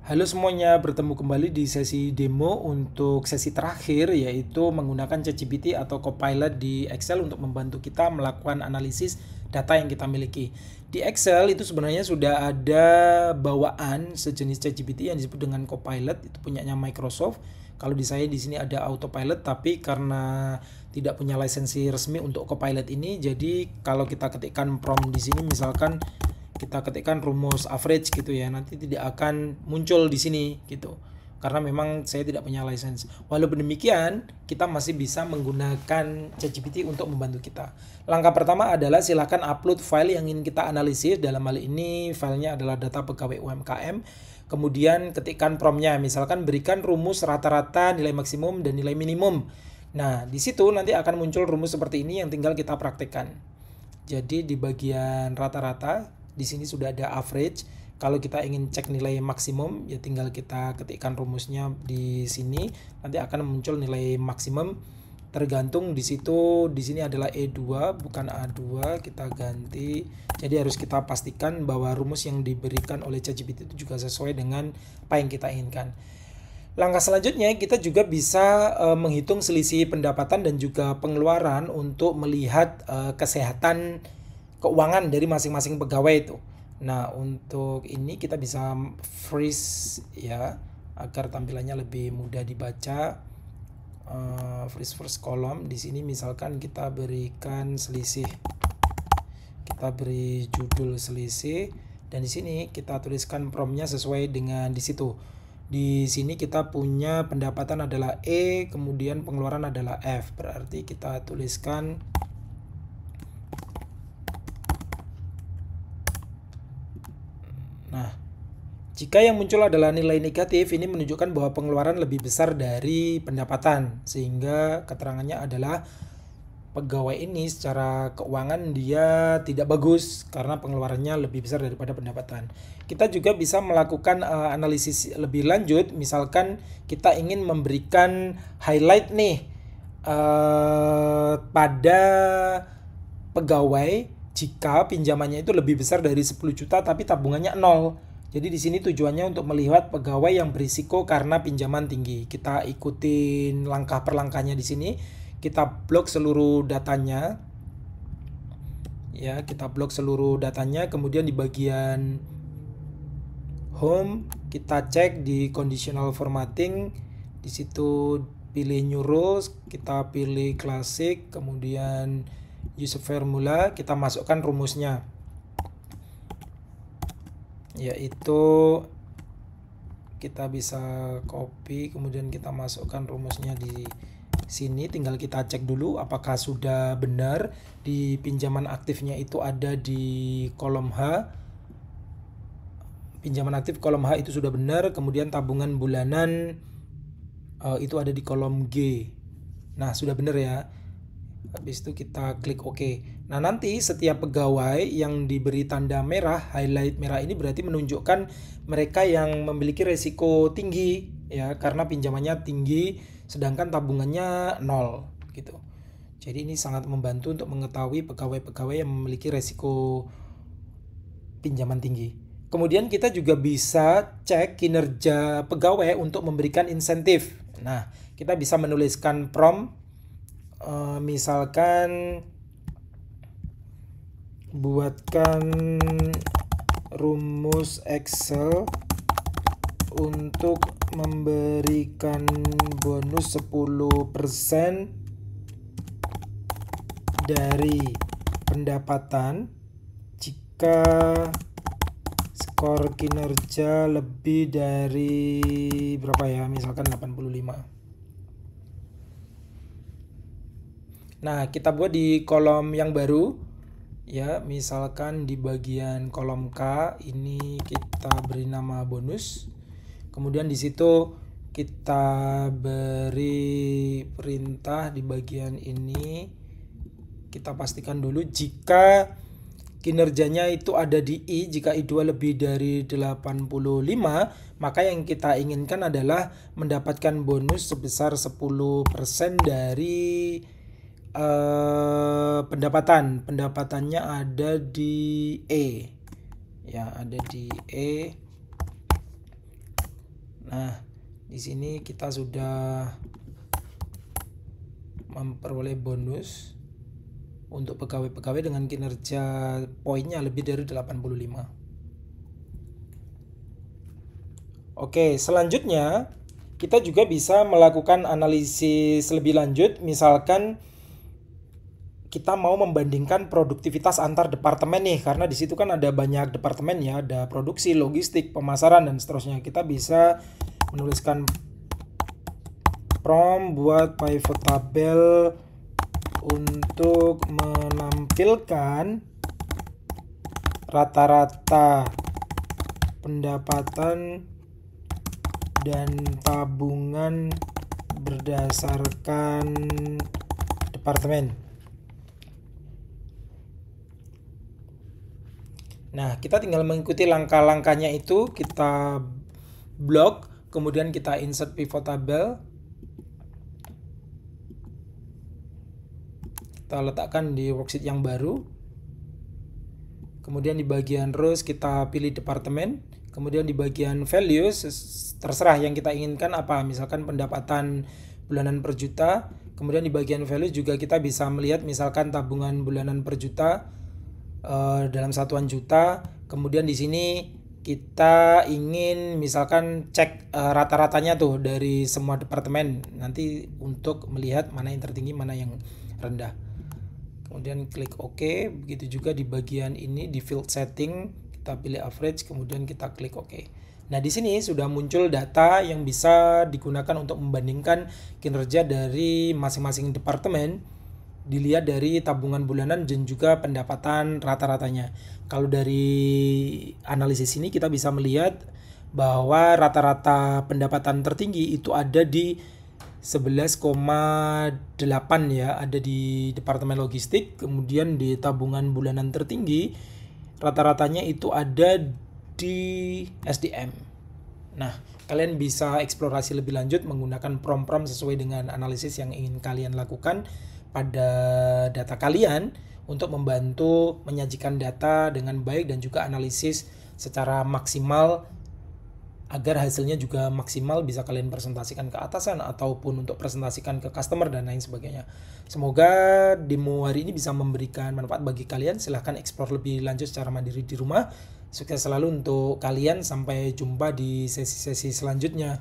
Halo semuanya, bertemu kembali di sesi demo untuk sesi terakhir, yaitu menggunakan ChatGPT atau Copilot di Excel untuk membantu kita melakukan analisis data yang kita miliki. Di Excel itu sebenarnya sudah ada bawaan sejenis ChatGPT yang disebut dengan Copilot, itu punyanya Microsoft. Kalau di saya di sini ada Autopilot, tapi karena tidak punya lisensi resmi untuk Copilot ini, jadi kalau kita ketikkan prompt di sini, misalkan kita ketikkan rumus average gitu ya, nanti tidak akan muncul di sini gitu, karena memang saya tidak punya license. Walaupun demikian, kita masih bisa menggunakan ChatGPT untuk membantu kita. Langkah pertama adalah silakan upload file yang ingin kita analisis. Dalam hal ini filenya adalah data pegawai UMKM. Kemudian ketikkan promptnya, misalkan berikan rumus rata-rata, nilai maksimum dan nilai minimum. Nah, di situ nanti akan muncul rumus seperti ini yang tinggal kita praktekkan. Jadi di bagian rata-rata di sini sudah ada average. Kalau kita ingin cek nilai maksimum, ya tinggal kita ketikkan rumusnya di sini. Nanti akan muncul nilai maksimum. Tergantung di situ, di sini adalah E2 bukan A2, kita ganti. Jadi harus kita pastikan bahwa rumus yang diberikan oleh ChatGPT itu juga sesuai dengan apa yang kita inginkan. Langkah selanjutnya kita juga bisa menghitung selisih pendapatan dan juga pengeluaran untuk melihat kesehatan keuangan dari masing-masing pegawai itu. Nah, untuk ini kita bisa freeze ya, agar tampilannya lebih mudah dibaca. Freeze first column di sini misalkan kita berikan selisih. Kita beri judul selisih dan di sini kita tuliskan promptnya sesuai dengan di situ. Di sini kita punya pendapatan adalah E, kemudian pengeluaran adalah F. Berarti kita tuliskan jika yang muncul adalah nilai negatif, ini menunjukkan bahwa pengeluaran lebih besar dari pendapatan, sehingga keterangannya adalah pegawai ini secara keuangan dia tidak bagus karena pengeluarannya lebih besar daripada pendapatan. Kita juga bisa melakukan analisis lebih lanjut, misalkan kita ingin memberikan highlight nih pada pegawai jika pinjamannya itu lebih besar dari 10 juta tapi tabungannya 0. Jadi di sini tujuannya untuk melihat pegawai yang berisiko karena pinjaman tinggi. Kita ikutin langkah per langkahnya di sini. Kita blok seluruh datanya. Ya, kita blok seluruh datanya. Kemudian di bagian home kita cek di conditional formatting. Di situ pilih new rules, kita pilih classic, kemudian use formula, kita masukkan rumusnya. Yaitu kita bisa copy kemudian kita masukkan rumusnya di sini, tinggal kita cek dulu apakah sudah benar. Di pinjaman aktifnya itu ada di kolom H, pinjaman aktif kolom H itu sudah benar, kemudian tabungan bulanan itu ada di kolom G. Nah, sudah benar ya. Habis itu kita klik OK. Nah, nanti setiap pegawai yang diberi tanda merah, highlight merah ini berarti menunjukkan mereka yang memiliki resiko tinggi ya, karena pinjamannya tinggi sedangkan tabungannya 0 gitu. Jadi ini sangat membantu untuk mengetahui pegawai-pegawai yang memiliki resiko pinjaman tinggi. Kemudian kita juga bisa cek kinerja pegawai untuk memberikan insentif. Nah, kita bisa menuliskan prompt. Misalkan buatkan rumus Excel untuk memberikan bonus 10% dari pendapatan jika skor kinerja lebih dari berapa ya, misalkan 85. Nah, kita buat di kolom yang baru ya, misalkan di bagian kolom K ini kita beri nama bonus. Kemudian di situ kita beri perintah di bagian ini. Kita pastikan dulu jika kinerjanya itu ada di I, jika I2 lebih dari 85, maka yang kita inginkan adalah mendapatkan bonus sebesar 10% dari pendapatannya ada di E ya, ada di E. Nah, di sini kita sudah memperoleh bonus untuk pegawai-pegawai dengan kinerja poinnya lebih dari 85. Oke, selanjutnya kita juga bisa melakukan analisis lebih lanjut. Misalkan kita mau membandingkan produktivitas antar departemen nih, karena di situ kan ada banyak departemen ya, ada produksi, logistik, pemasaran dan seterusnya. Kita bisa menuliskan prompt buat pivot table untuk menampilkan rata-rata pendapatan dan tabungan berdasarkan departemen. Nah, kita tinggal mengikuti langkah-langkahnya itu, kita blok, kemudian kita insert pivot table. Kita letakkan di worksheet yang baru. Kemudian di bagian rows kita pilih departemen. Kemudian di bagian values, terserah yang kita inginkan apa, misalkan pendapatan bulanan per juta. Kemudian di bagian values juga kita bisa melihat misalkan tabungan bulanan per juta dalam satuan juta. Kemudian di sini kita ingin misalkan cek rata-ratanya tuh dari semua departemen, nanti untuk melihat mana yang tertinggi, mana yang rendah. Kemudian klik OK. Begitu juga di bagian ini di field setting, kita pilih average, kemudian kita klik OK. Nah, di sini sudah muncul data yang bisa digunakan untuk membandingkan kinerja dari masing-masing departemen, dilihat dari tabungan bulanan dan juga pendapatan rata-ratanya. Kalau dari analisis ini kita bisa melihat bahwa rata-rata pendapatan tertinggi itu ada di 11,8 ya, ada di departemen logistik. Kemudian di tabungan bulanan tertinggi rata-ratanya itu ada di SDM. Nah, kalian bisa eksplorasi lebih lanjut menggunakan prompt-prompt sesuai dengan analisis yang ingin kalian lakukan pada data kalian untuk membantu menyajikan data dengan baik dan juga analisis secara maksimal agar hasilnya juga maksimal, bisa kalian presentasikan ke atasan ataupun untuk presentasikan ke customer dan lain sebagainya. Semoga demo hari ini bisa memberikan manfaat bagi kalian. Silahkan explore lebih lanjut secara mandiri di rumah. Sukses selalu untuk kalian, sampai jumpa di sesi-sesi selanjutnya.